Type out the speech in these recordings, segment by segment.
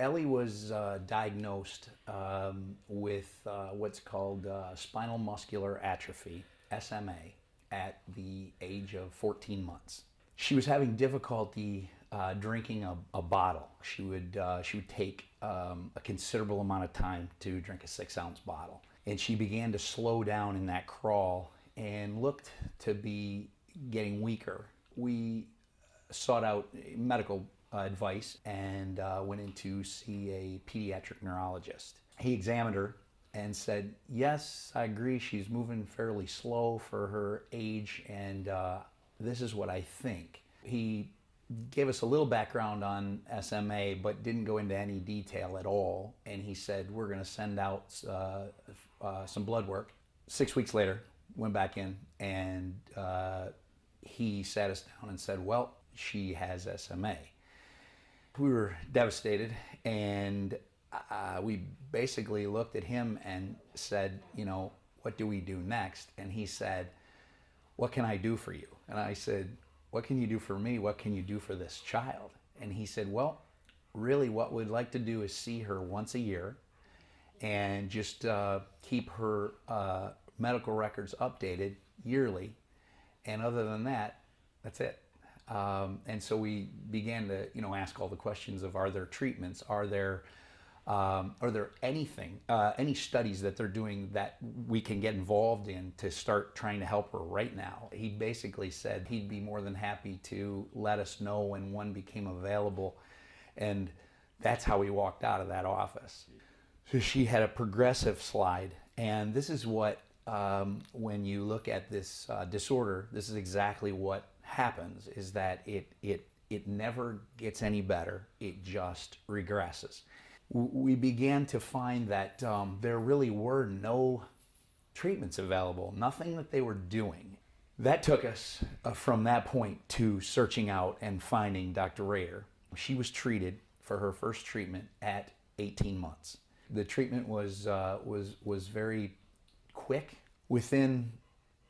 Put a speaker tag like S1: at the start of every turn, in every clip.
S1: Ellie was diagnosed with what's called spinal muscular atrophy, SMA, at the age of 14 months. She was having difficulty drinking a bottle. She would take a considerable amount of time to drink a 6-ounce bottle. And she began to slow down in that crawl and looked to be getting weaker. We sought out medical advice and went in to see a pediatric neurologist. He examined her and said, yes, I agree, she's moving fairly slow for her age, and this is what I think. He gave us a little background on SMA, but didn't go into any detail at all. And he said, we're going to send out some blood work. 6 weeks later, went back in, and he sat us down and said, well, she has SMA. We were devastated, and we basically looked at him and said, you know, what do we do next? And he said, what can I do for you? And I said, what can you do for me? What can you do for this child? And he said, well, really what we'd like to do is see her once a year and just keep her medical records updated yearly. And other than that, that's it. And so we began to, ask all the questions of, are there treatments? Are there anything, any studies that they're doing that we can get involved in to start trying to help her right now? He basically said he'd be more than happy to let us know when one became available. And that's how we walked out of that office. So she had a progressive slide. And this is what, when you look at this disorder, this is exactly what happens, is that it never gets any better. It just regresses. We began to find that there really were no treatments available, nothing that they were doing. That took us from that point to searching out and finding Dr. Rader. She was treated for her first treatment at 18 months. The treatment was very quick. Within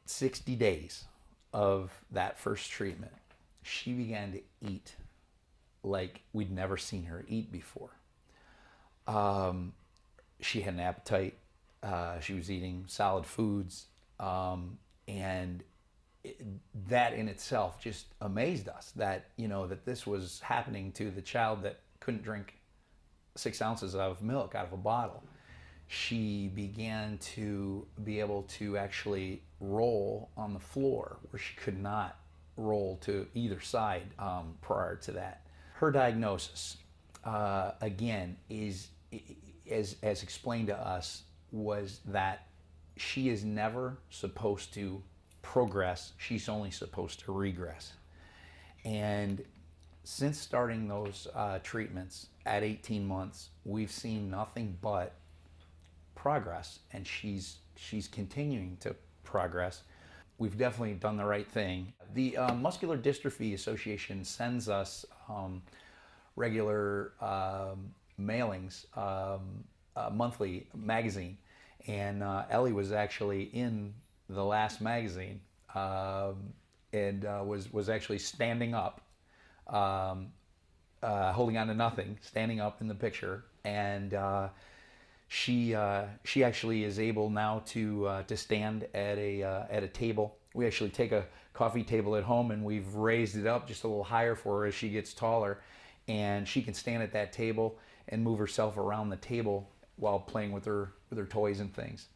S1: 60 days of that first treatment, she began to eat like we'd never seen her eat before. She had an appetite. She was eating solid foods, and that in itself just amazed us. That that this was happening to the child that couldn't drink 6 ounces of milk out of a bottle. She began to be able to actually roll on the floor where she could not roll to either side prior to that. Her diagnosis, again, is as explained to us, was that she is never supposed to progress. She's only supposed to regress. And since starting those treatments at 18 months, we've seen nothing but progress, and she's continuing to progress. We've definitely done the right thing. The Muscular Dystrophy Association sends us regular mailings, monthly magazine, and Ellie was actually in the last magazine and was actually standing up, holding on to nothing, standing up in the picture, and she actually is able now to stand at a table. We actually take a coffee table at home and we've raised it up just a little higher for her as she gets taller, and she can stand at that table and move herself around the table while playing with her toys and things.